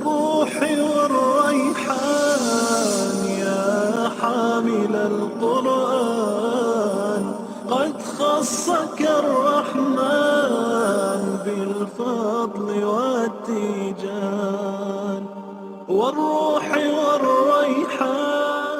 والروح والريحان يا حامل القرآن قد خصك الرحمن بالفضل والتيجان والروح والريحان.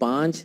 5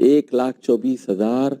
1,24,000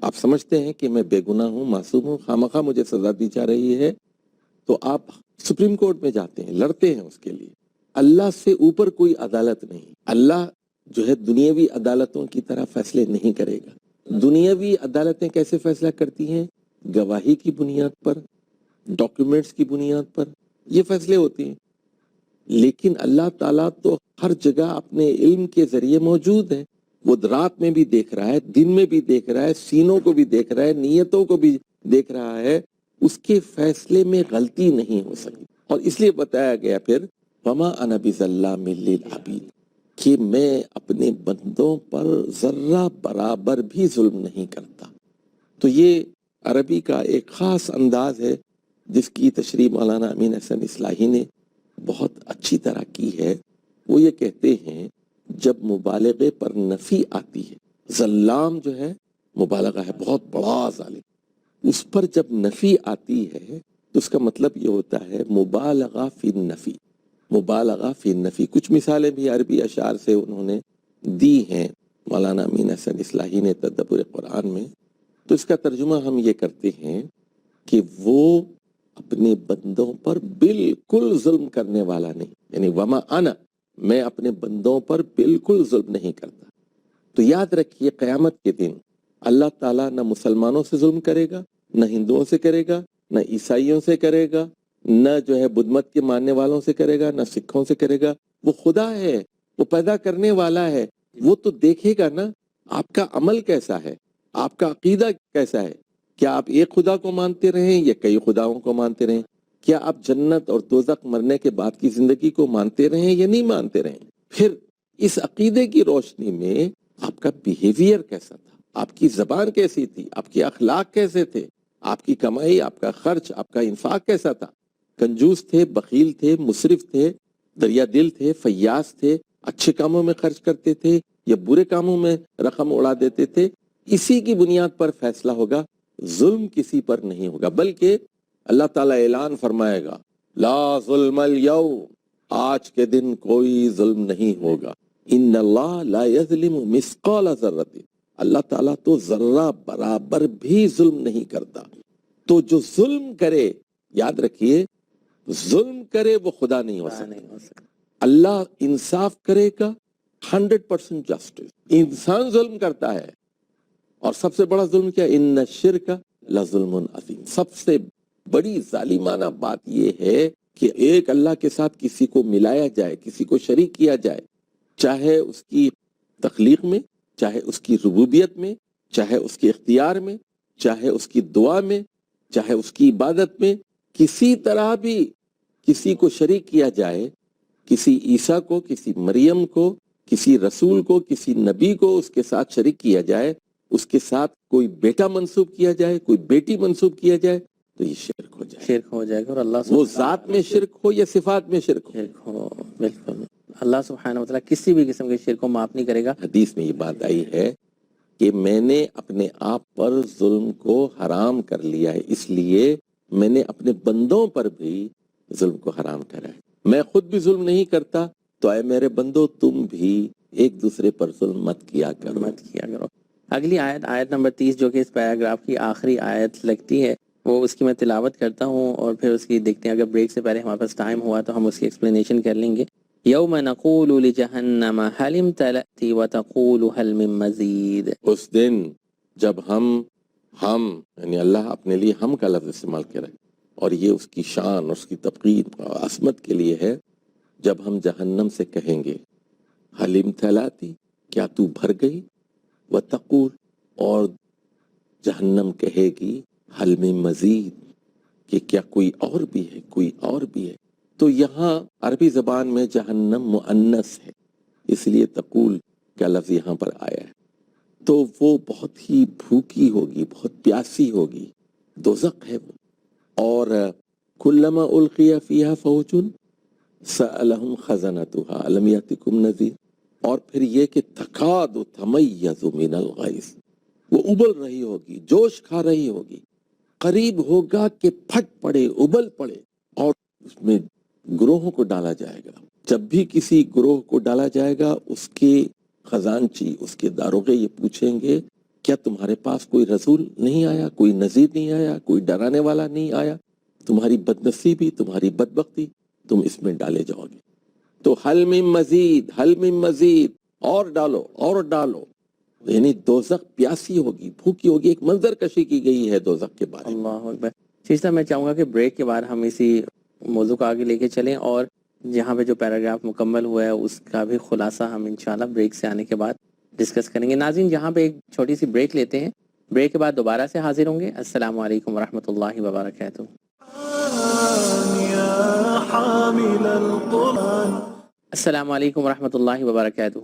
آپ سمجھتے ہیں کہ میں بے گناہ ہوں، معصوم ہوں، خامخواہ مجھے سزا دی جا رہی ہے، تو آپ سپریم کورٹ میں جاتے ہیں، لڑتے ہیں اس کے لیے۔ اللہ سے اوپر کوئی عدالت نہیں۔ اللہ جو ہے دنیاوی عدالتوں کی طرح فیصلے نہیں کرے گا۔ دنیاوی عدالتیں کیسے فیصلہ کرتی ہیں؟ گواہی کی بنیاد پر، ڈاکیومنٹس کی بنیاد پر یہ فیصلے ہوتے ہیں۔ لیکن اللہ تعالیٰ تو ہر جگہ اپنے علم کے ذریعے موجود ہے۔ وہ رات میں بھی دیکھ رہا ہے، دن میں بھی دیکھ رہا ہے، سینوں کو بھی دیکھ رہا ہے، نیتوں کو بھی دیکھ رہا ہے۔ اس کے فیصلے میں غلطی نہیں ہو سکتی۔ اور اس لیے بتایا گیا پھر وَمَا أَنَا بِظَلَّامٍ لِّلْعَبِيدِ کہ میں اپنے بندوں پر ذرہ برابر بھی ظلم نہیں کرتا۔ تو یہ عربی کا ایک خاص انداز ہے جس کی تشریح مولانا امین احسن اصلاحی نے بہت اچھی طرح کی ہے۔ وہ یہ کہتے ہیں جب مبالغے پر نفی آتی ہے، ظلام جو ہے مبالغہ ہے، بہت بڑا ظالم، اس پر جب نفی آتی ہے تو اس کا مطلب یہ ہوتا ہے مبالغہ فی النفی، مبالغہ فی النفی۔ کچھ مثالیں بھی عربی اشعار سے انہوں نے دی ہیں مولانا امین احسن اصلاحی نے تدبر قرآن میں۔ تو اس کا ترجمہ ہم یہ کرتے ہیں کہ وہ اپنے بندوں پر بالکل ظلم کرنے والا نہیں، یعنی وما انا، میں اپنے بندوں پر بالکل ظلم نہیں کرتا۔ تو یاد رکھیے قیامت کے دن اللہ تعالیٰ نہ مسلمانوں سے ظلم کرے گا، نہ ہندوؤں سے کرے گا، نہ عیسائیوں سے کرے گا، نہ جو ہے بدھ مت کے ماننے والوں سے کرے گا، نہ سکھوں سے کرے گا۔ وہ خدا ہے، وہ پیدا کرنے والا ہے، وہ تو دیکھے گا نا آپ کا عمل کیسا ہے، آپ کا عقیدہ کیسا ہے۔ کیا آپ ایک خدا کو مانتے رہیں یا کئی خداؤں کو مانتے رہیں؟ کیا آپ جنت اور دوزخ مرنے کے بعد کی زندگی کو مانتے رہیں یا نہیں مانتے رہیں؟ پھر اس عقیدے کی روشنی میں آپ کا بیہیویئر کیسا تھا، آپ کی زبان کیسی تھی، آپ کے اخلاق کیسے تھے، آپ کی کمائی، آپ کا خرچ، آپ کا انفاق کیسا تھا؟ کنجوس تھے، بخیل تھے، مسرف تھے، دریا دل تھے، فیاض تھے، اچھے کاموں میں خرچ کرتے تھے یا برے کاموں میں رقم اڑا دیتے تھے؟ اسی کی بنیاد پر فیصلہ ہوگا، ظلم کسی پر نہیں ہوگا، بلکہ اللہ تعالیٰ اعلان فرمائے گا لا ظلم اليوم، آج کے دن کوئی ظلم نہیں ہوگا۔ ان اللہ لا یظلم مثقال ذرۃ، اللہ تعالیٰ تو ذرہ برابر بھی ظلم نہیں کرتا۔ تو جو ظلم کرے، یاد رکھیے ظلم کرے وہ خدا نہیں ہو سکتا۔ اللہ انصاف کرے گا 100% جسٹس، انسان ظلم کرتا ہے۔ اور سب سے بڑا ظلم کیا؟ ان الشرک لظلم عظیم، سب سے بڑی ظالمانہ بات یہ ہے کہ ایک اللہ کے ساتھ کسی کو ملایا جائے، کسی کو شریک کیا جائے، چاہے اس کی تخلیق میں، چاہے اس کی ربوبیت میں، چاہے اس کے اختیار میں، چاہے اس کی دعا میں، چاہے اس کی عبادت میں، کسی طرح بھی کسی کو شریک کیا جائے، کسی عیسیٰ کو، کسی مریم کو، کسی رسول کو، کسی نبی کو اس کے ساتھ شریک کیا جائے، اس کے ساتھ کوئی بیٹا منسوب کیا جائے، کوئی بیٹی منسوب کیا جائے، تو یہ شرک ہو جائے، شرک ہو جائے گا۔ اور اللہ وہ ذات میں شرک ہو یا صفات میں شرک ہو۔ بالکل اللہ سبحانہ وتعالیٰ کسی بھی قسم کے شرک کو معاف نہیں کرے گا۔ حدیث میں یہ بات آئی ہے کہ میں نے اپنے آپ پر ظلم کو حرام کر لیا ہے، اس لیے میں نے اپنے بندوں پر بھی ظلم کو حرام کرا ہے۔ میں خود بھی ظلم نہیں کرتا، تو اے میرے بندو تم بھی ایک دوسرے پر ظلم مت کیا کرو۔ اگلی آیت نمبر 30 جو کہ اس پیراگراف کی آخری آیت لگتی ہے، وہ اس کی میں تلاوت کرتا ہوں اور پھر اس کی دیکھتے ہیں، اگر بریک سے پہلے ہمارے پاس ٹائم ہوا تو ہم اس کی ایکسپلینیشن کر لیں گے۔ یوم نقول لجہنم هل امتلأت وتقول هل من مزید، اس دن جب ہم یعنی اللہ اپنے لیے ہم کا لفظ استعمال کرے، اور یہ اس کی شان اور اس کی تفقیر اور عظمت کے لیے ہے، جب ہم جہنم سے کہیں گے حل امتلاتی، کیا تو بھر گئی، وتقول، اور جہنم کہے گی حل من مزید، کہ کیا کوئی اور بھی ہے، کوئی اور بھی ہے۔ تو یہاں عربی زبان میں جہنم مؤنث ہے، اس لیے تقول کا لفظ یہاں پر آیا ہے۔ تو وہ بہت ہی بھوکی ہوگی، بہت پیاسی ہوگی، دوزخ ہے وہ۔ اور کلما القی فیہا فوج سألہم خزنتہا الم یأتکم نذیر، اور پھر یہ کہ تکاد تمیز من الغیظ، وہ ابل رہی ہوگی، جوش کھا رہی ہوگی، قریب ہوگا کہ پھٹ پڑے، ابل پڑے، اور اس میں گروہوں کو ڈالا جائے گا۔ جب بھی کسی گروہ کو ڈالا جائے گا، اس کے خزانچی، اس کے داروغے یہ پوچھیں گے کیا تمہارے پاس کوئی رسول نہیں آیا, کوئی نذیر نہیں آیا, کوئی ڈرانے والا نہیں آیا؟ تمہاری بدنصیبی, تمہاری بدبختی, تم اس میں ڈالے جاؤ گے. تو حل من مزید, حل من مزید, اور ڈالو اور ڈالو. یعنی دوزخ پیاسی ہوگی, بھوکی ہوگی. ایک منظر کشی کی گئی ہے دوزخ کے بارے میں. اللہ اکبر. شیخ صاحب میں چاہوں گا کہ بریک کے بعد ہم اسی موضوع کو آگے لے کے چلیں اور جہاں پہ جو پیراگراف مکمل ہوا ہے اس کا بھی خلاصہ ہم انشاءاللہ بریک سے آنے کے بعد ڈسکس کریں گے. ناظرین یہاں پہ ایک چھوٹی سی بریک لیتے ہیں, بریک کے بعد دوبارہ سے حاضر ہوں گے. السلام علیکم ورحمۃ اللہ وبرکاتہ. يا حامل القرآن. السلام علیکم ورحمۃ اللہ وبرکاتہ.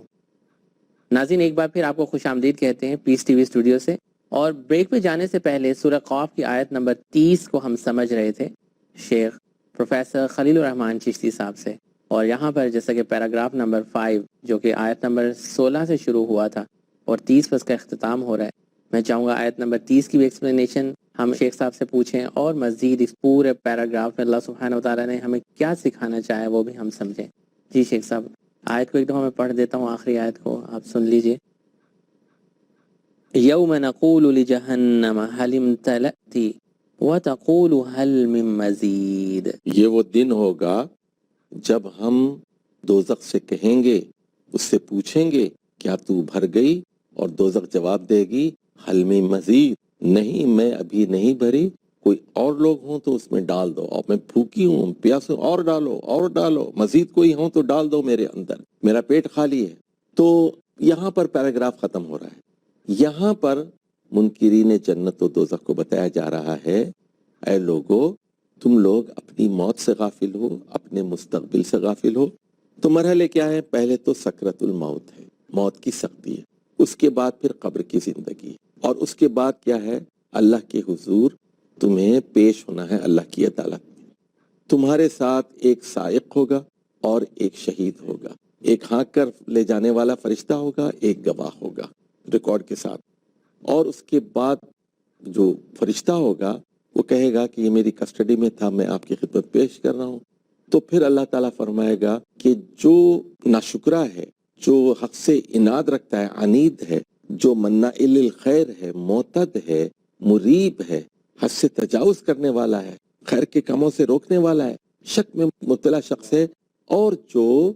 ناظرین ایک بار پھر آپ کو خوش آمدید کہتے ہیں پیس ٹی وی اسٹوڈیو سے. اور بریک پہ جانے سے پہلے سورہ قاف کی آیت نمبر 30 کو ہم سمجھ رہے تھے شیخ پروفیسر خلیل الرحمان چشتی صاحب سے. اور یہاں پر جیسا کہ پیراگراف نمبر 5 جو کہ آیت نمبر 16 سے شروع ہوا تھا اور 30 پر اس کا اختتام ہو رہا ہے, میں چاہوں گا آیت نمبر 30 کی بھی ایکسپلینیشن ہم شیخ صاحب سے پوچھیں اور مزید اس پورے پیراگراف میں اللہ سبحانہ وتعالی نے ہمیں کیا سکھانا چاہے وہ بھی ہم سمجھیں. جی شیخ صاحب آیت کو ایک دفعہ میں پڑھ دیتا ہوں, آخری آیت کو آپ سن لیجئے. یوم نقول لجہنم حل امتلأت وتقول حل من مزید. یہ وہ دن ہوگا جب ہم دوزخ سے کہیں گے, اس سے پوچھیں گے کیا تو بھر گئی, اور دوزخ جواب دے گی حل من مزید, نہیں میں ابھی نہیں بھری, کوئی اور لوگ ہوں تو اس میں ڈال دو, اور میں بھوکی ہوں پیاس ہوں, اور ڈالو اور ڈالو, مزید کوئی ہوں تو ڈال دو میرے اندر, میرا پیٹ خالی ہے. تو یہاں پر پیراگراف ختم ہو رہا ہے. یہاں پر منکرین جنت و دوزخ کو بتایا جا رہا ہے اے لوگو تم لوگ اپنی موت سے غافل ہو, اپنے مستقبل سے غافل ہو. تو مرحلے کیا ہے؟ پہلے تو سکرت الموت ہے, موت کی سختی ہے. اس کے بعد پھر قبر کی زندگی ہے, اور اس کے بعد کیا ہے؟ اللہ کے حضور تمہیں پیش ہونا ہے اللہ کی عدالت میں. تمہارے ساتھ ایک سائق ہوگا اور ایک شہید ہوگا, ایک ہانک کر لے جانے والا فرشتہ ہوگا, ایک گواہ ہوگا ریکارڈ کے ساتھ. اور اس کے بعد جو فرشتہ ہوگا وہ کہے گا کہ یہ میری کسٹڈی میں تھا, میں آپ کی خدمت پیش کر رہا ہوں. تو پھر اللہ تعالیٰ فرمائے گا کہ جو ناشکرا ہے, جو حق سے اناد رکھتا ہے, عنید ہے, جو مناع للخیر ہے, معتد ہے, مریب ہے, حد سے تجاوز کرنے والا ہے, خیر کے کاموں سے روکنے والا ہے, شک میں مبتلا شخص ہے, اور جو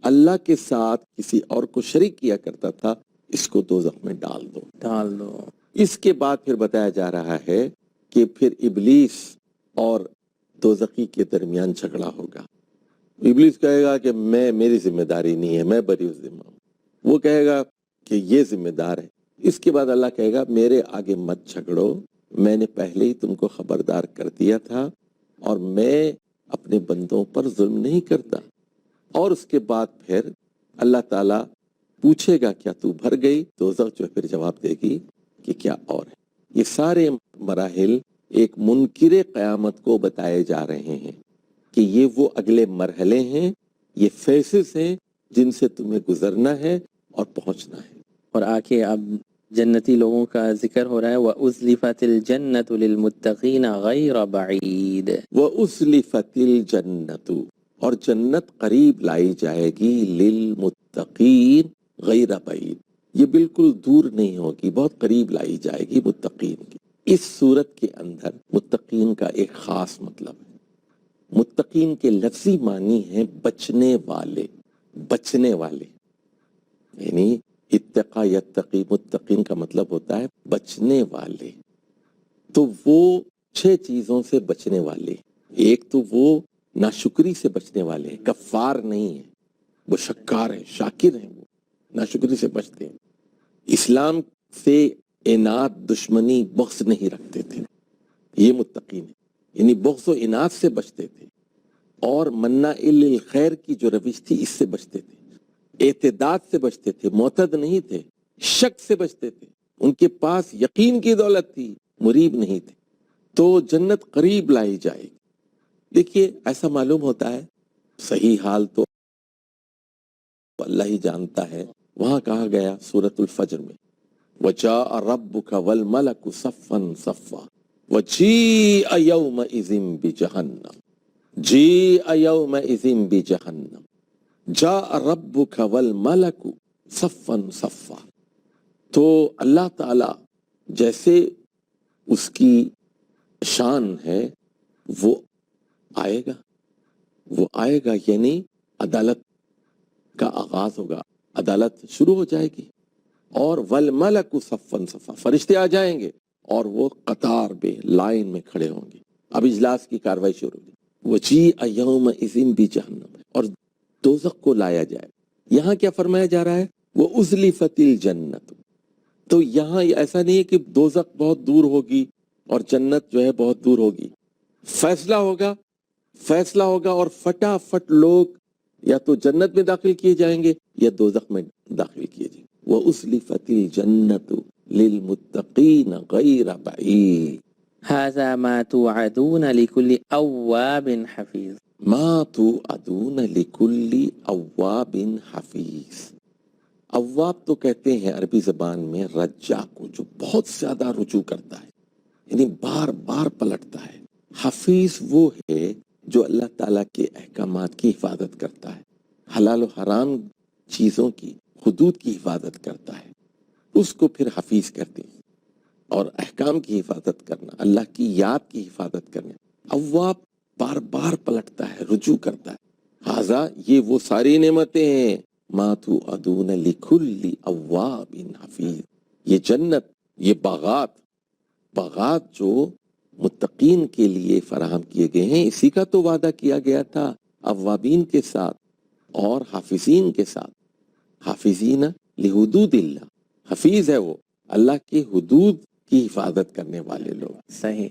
اللہ کے ساتھ کسی اور کو شریک کیا کرتا تھا, اس کو دوزخ میں ڈال دو. ڈال دو. اس کے بعد پھر بتایا جا رہا ہے کہ پھر ابلیس اور دوزخی کے درمیان جھگڑا ہوگا. ابلیس کہے گا کہ میری ذمہ داری نہیں ہے, میں بری ذمہ ہوں. وہ کہے گا کہ یہ ذمہ دار ہے. اس کے بعد اللہ کہے گا میرے آگے مت جھگڑو, میں نے پہلے ہی تم کو خبردار کر دیا تھا, اور میں اپنے بندوں پر ظلم نہیں کرتا. اور اس کے بعد پھر اللہ تعالیٰ پوچھے گا کیا تو بھر گئی, دوزخ جو پھر جواب دے گی کہ کیا اور ہے. یہ سارے مراحل ایک منکر قیامت کو بتائے جا رہے ہیں کہ یہ وہ اگلے مرحلے ہیں, یہ فیسز ہیں جن سے تمہیں گزرنا ہے اور پہنچنا ہے. اور آکے اب جنتی لوگوں کا ذکر ہو رہا ہے. وَأُزْلِفَتِ الْجَنَّةُ لِلْمُتَّقِينَ غَيْرَ بَعِيدٍ. وَأُزْلِفَتِ الْجَنَّةُ, اور جنت قریب لائی جائے گی, لِلْمُتَّقِينَ غَيْرَ بَعِيدٍ, یہ بالکل دور نہیں ہوگی, بہت قریب لائی جائے گی متقین کی. اس صورت کے اندر متقین کا ایک خاص مطلب ہے. متقین کے لفظی معنی ہے بچنے والے, بچنے والے. یعنی اتقا یتقی, متقین کا مطلب ہوتا ہے بچنے والے. تو وہ 6 چیزوں سے بچنے والے. ایک تو وہ ناشکری سے بچنے والے ہیں, کفار نہیں ہیں, وہ شکار ہیں, شاکر ہیں, وہ ناشکری سے بچتے ہیں. اسلام سے اناد, دشمنی, بغض نہیں رکھتے تھے, یہ متقین ہیں. یعنی بغض و اناد سے بچتے تھے, اور مناع للخیر کی جو روش تھی اس سے بچتے تھے, اعتداد سے بچتے تھے, معتد نہیں تھے, شک سے بچتے تھے, ان کے پاس یقین کی دولت تھی, مریب نہیں تھے. تو جنت قریب لائی جائے گی. دیکھیے ایسا معلوم ہوتا ہے, صحیح حال تو اللہ ہی جانتا ہے. وہاں کہا گیا سورۃ الفجر میں وَجَاءَ رَبُّكَ وَالْمَلَكُ صَفًّا صَفًّا وَجِيءَ يَوْمَئِذٍ بِجَهَنَّمَ جِيءَ يَوْمَئِذٍ بِجَهَنَّمَ جَاءَ رَبُّكَ وَالْمَلَكُ صَفًّا صَفًّا. تو اللہ تعالی جیسے اس کی شان ہے وہ آئے گا یعنی عدالت کا آغاز ہوگا، عدالت شروع ہو جائے گی، اور والملک صفا صفا، فرشتے آ جائیں گے اور وہ قطار پہ لائن میں کھڑے ہوں گے، اب اجلاس کی کاروائی شروع ہوگی۔ وجیء یومئذ بجہنم، اور دوزخ کو لایا جائے۔ یہاں کیا فرمایا جا رہا ہے؟ وَأُزْلِفَتِ الْجَنَّةُ، تو یہاں ایسا نہیں ہے کہ دوزخ بہت دور ہوگی اور جنت جو ہے بہت دور ہوگی، فیصلہ ہوگا اور فٹافٹ لوگ یا تو جنت میں داخل کیے جائیں گے یا دوزخ میں داخل کیے جائیں گے۔ وَأُزْلِفَتِ الْجَنَّةُ لِلْمُتَّقِينَ غَيْرَ بَعِيدٍ هذا ما توعدون لكل أواب حفيظ۔ ما توعدون لكل اواب حفیظ۔ اواب تو کہتے ہیں عربی زبان میں رجع کو، جو بہت زیادہ رجوع کرتا ہے، یعنی بار بار پلٹتا ہے۔ حفیظ وہ ہے جو اللہ تعالیٰ کے احکامات کی حفاظت کرتا ہے، حلال و حرام چیزوں کی حدود کی حفاظت کرتا ہے، اس کو پھر حفیظ کہتے ہیں۔ اور احکام کی حفاظت کرنا، اللہ کی یاد کی حفاظت کرنا۔ اواب بار بار پلٹتا ہے، رجوع کرتا ہے۔ ہذا، یہ وہ ساری نعمتیں ہیں، ما توعدون لکل اواب حفیظ، یہ جنت، یہ باغات جو متقین کے لیے فراہم کیے گئے ہیں، اسی کا تو وعدہ کیا گیا تھا اوابین کے ساتھ اور حافظین کے ساتھ۔ حافظین لحدود اللہ، حفیظ ہے وہ اللہ کی حدود کی حفاظت کرنے والے لوگ۔ صحیح۔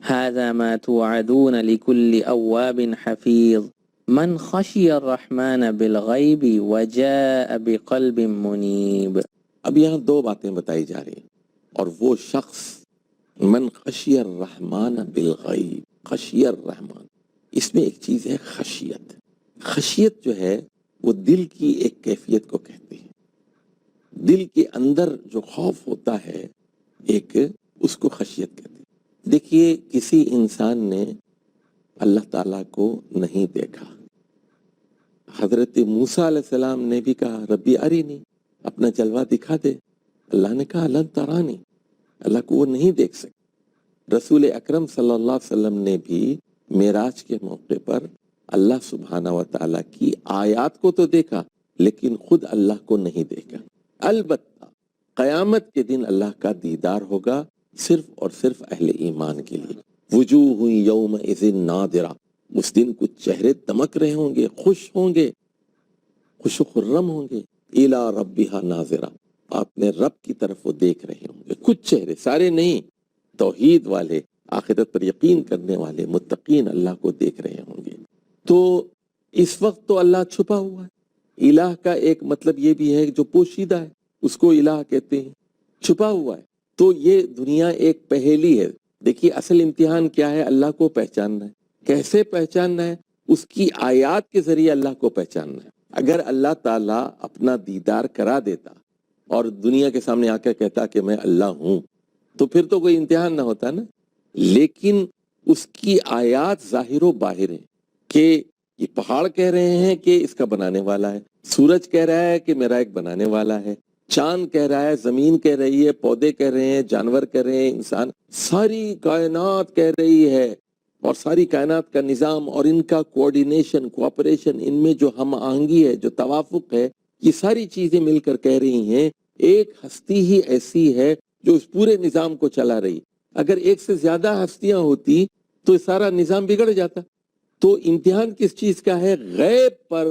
هذا ما توعدون لكل أواب حفيظ من خشي الرحمن بالغيب وجاء بقلب منيب۔ اب یہاں دو باتیں بتائی جا رہی ہیں، اور وہ شخص من خشی الرحمن بالغیب، خشی الرحمن، اس میں ایک چیز ہے خشیت۔ خشیت جو ہے وہ دل کی ایک کیفیت کو کہتے ہیں، دل کے اندر جو خوف ہوتا ہے ایک، اس کو خشیت کہتے ہیں۔ دیکھیے کسی انسان نے اللہ تعالیٰ کو نہیں دیکھا، حضرت موسیٰ علیہ السلام نے بھی کہا ربی ارینی، اپنا جلوہ دکھا دے، اللہ نے کہا لن ترانی، اللہ کو وہ نہیں دیکھ سکے۔ رسول اکرم صلی اللہ علیہ وسلم نے بھی معراج کے موقع پر اللہ سبحانہ و تعالیٰ کی آیات کو تو دیکھا لیکن خود اللہ کو نہیں دیکھا۔ البتہ قیامت کے دن اللہ کا دیدار ہوگا صرف اور صرف اہل ایمان کے لیے۔ وجوہ یومئذ ناظرہ، اس دن کچھ چہرے دمک رہے ہوں گے، خوش ہوں گے، خوش و خرم ہوں گے، الی ربہا ناظرہ، اپنے رب کی طرف وہ دیکھ رہے ہوں گے۔ کچھ چہرے، سارے نہیں، توحید والے، آخرت پر یقین کرنے والے متقین اللہ کو دیکھ رہے ہوں گے۔ تو اس وقت تو اللہ چھپا ہوا ہے۔ الہ کا ایک مطلب یہ بھی ہے جو پوشیدہ ہے، اس کو الہ کہتے ہیں، چھپا ہوا ہے۔ تو یہ دنیا ایک پہیلی ہے۔ دیکھیے اصل امتحان کیا ہے؟ اللہ کو پہچاننا ہے۔ کیسے پہچاننا ہے؟ اس کی آیات کے ذریعے اللہ کو پہچاننا ہے۔ اگر اللہ تعالیٰ اپنا دیدار کرا دیتا اور دنیا کے سامنے آ کر کہتا کہ میں اللہ ہوں، تو پھر تو کوئی امتحان نہ ہوتا نا۔ لیکن اس کی آیات ظاہر و باہر ہیں کہ یہ پہاڑ کہہ رہے ہیں کہ اس کا بنانے والا ہے، سورج کہہ رہا ہے کہ میرا ایک بنانے والا ہے، چاند کہہ رہا ہے، زمین کہہ رہی ہے، پودے کہہ رہے ہیں، جانور کہہ رہے ہیں، انسان، ساری کائنات کہہ رہی ہے، اور ساری کائنات کا نظام اور ان کا کوآرڈینیشن، کوآپریشن، ان میں جو ہم آہنگی ہے، جو توافق ہے، یہ ساری چیزیں مل کر کہہ رہی ہیں ایک ہستی ہی ایسی ہے جو اس پورے نظام کو چلا رہی۔ اگر ایک سے زیادہ ہستیاں ہوتی تو سارا نظام بگڑ جاتا۔ تو امتحان کس چیز کا ہے؟ غیب پر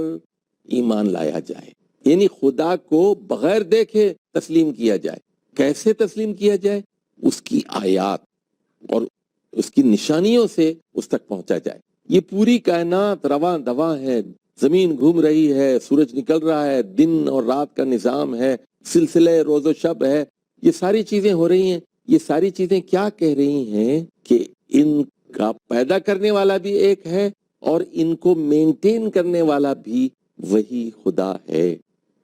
ایمان لایا جائے، یعنی خدا کو بغیر دیکھے تسلیم کیا جائے۔ کیسے تسلیم کیا جائے؟ اس کی آیات اور اس کی نشانیوں سے اس تک پہنچا جائے۔ یہ پوری کائنات رواں دواں ہے، زمین گھوم رہی ہے، سورج نکل رہا ہے، دن اور رات کا نظام ہے، سلسلے روز و شب ہے، یہ ساری چیزیں ہو رہی ہیں۔ یہ ساری چیزیں کیا کہہ رہی ہیں کہ ان کا پیدا کرنے والا بھی ایک ہے اور ان کو مینٹین کرنے والا بھی وہی خدا ہے۔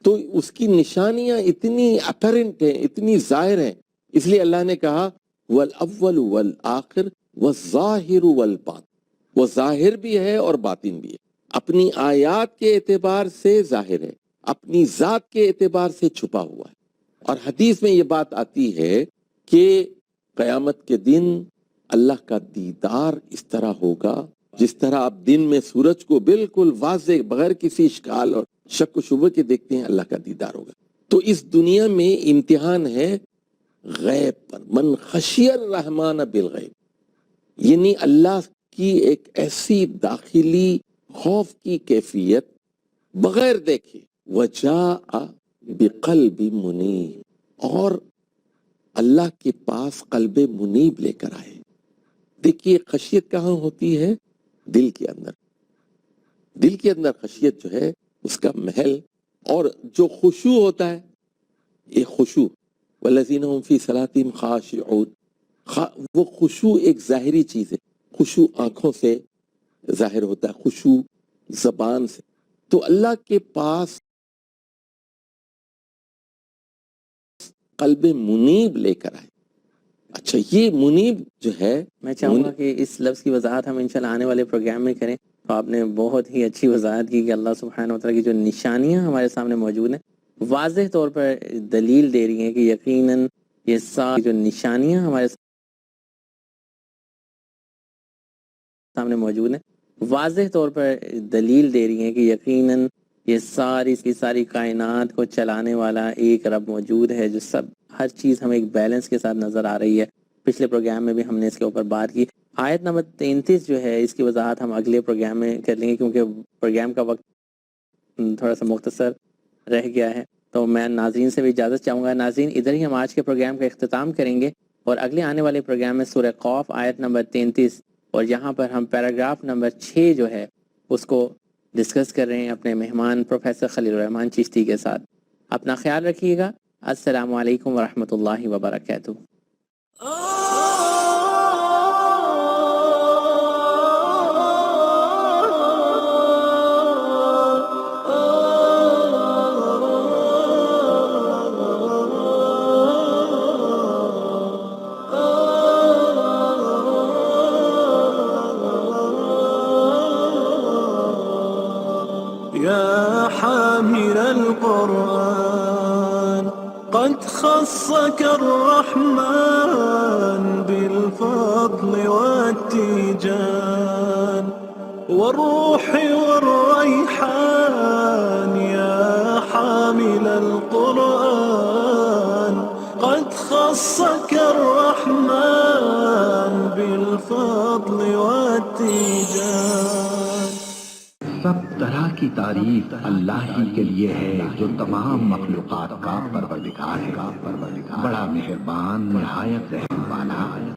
تو اس کی نشانیاں اتنی اپیرنٹ ہیں، اتنی ظاہر ہیں، اس لیے اللہ نے کہا والاول والآخر والظاہر والباطن، وہ ظاہر بھی ہے اور باطن بھی ہے۔ اپنی آیات کے اعتبار سے ظاہر ہے، اپنی ذات کے اعتبار سے چھپا ہوا ہے۔ اور حدیث میں یہ بات آتی ہے کہ قیامت کے دن اللہ کا دیدار اس طرح ہوگا جس طرح آپ دن میں سورج کو بالکل واضح بغیر کسی اشکال اور شک و شبہ کے دیکھتے ہیں، اللہ کا دیدار ہوگا۔ تو اس دنیا میں امتحان ہے غیب پر، من خشی الرحمن بالغیب، یعنی اللہ کی ایک ایسی داخلی خوف کی کیفیت بغیر دیکھے، وجاء بقلب منیب، اور اللہ کے پاس قلب منیب لے کر آئے۔ دیکھیے خشیت کہاں ہوتی ہے؟ دل کے اندر۔ دل کے اندر خشیت جو ہے اس کا محل، اور جو خشوع ہوتا ہے، یہ خشوع والذین هم فی صلاتہم خاشعون، وہ خشوع ایک ظاہری چیز ہے، خشوع آنکھوں سے ظاہر ہوتا ہے، خشوع زبان سے۔ تو اللہ کے پاس قلب منیب لے کر آئے۔ اچھا، یہ منیب جو ہے، میں چاہوں گا کہ اس لفظ کی وضاحت ہم انشاءاللہ آنے والے پروگرام میں کریں۔ تو آپ نے بہت ہی اچھی وضاحت کی کہ اللہ سبحانہ وتعالیٰ کی جو نشانیاں ہمارے سامنے موجود ہیں، واضح طور پر دلیل دے رہی ہیں کہ یقیناً یہ ساری جو نشانیاں ہمارے سامنے موجود ہیں، واضح طور پر دلیل دے رہی ہیں کہ یقیناً یہ ساری کائنات کو چلانے والا ایک رب موجود ہے، جو سب ہر چیز ہمیں ایک بیلنس کے ساتھ نظر آ رہی ہے۔ پچھلے پروگرام میں بھی ہم نے اس کے اوپر بات کی۔ آیت نمبر 33 جو ہے، اس کی وضاحت ہم اگلے پروگرام میں کر لیں گے، کیونکہ پروگرام کا وقت تھوڑا سا مختصر رہ گیا ہے۔ تو میں ناظرین سے بھی اجازت چاہوں گا۔ ناظرین، ادھر ہی ہم آج کے پروگرام کا اختتام کریں گے، اور اگلے آنے والے پروگرام میں سورہ قاف آیت نمبر 33، اور یہاں پر ہم پیراگراف نمبر 6 جو ہے اس کو ڈسکس کر رہے ہیں اپنے مہمان پروفیسر خلیل الرحمن چشتی کے ساتھ۔ اپنا خیال رکھیے گا۔ السلام علیکم ورحمۃ اللہ وبرکاتہ۔ يا حامل القرآن قد خصك الرحمن بالفضل والتيجان والروح والريحان. يا حامل القرآن قد خصك الرحمن بالفضل والتيجان. سب طرح کی تعریف اللہ ہی کے لیے ہے جو تمام مخلوقات کا پروردگار ہے، بڑا مہربان، نہایت رحم والا۔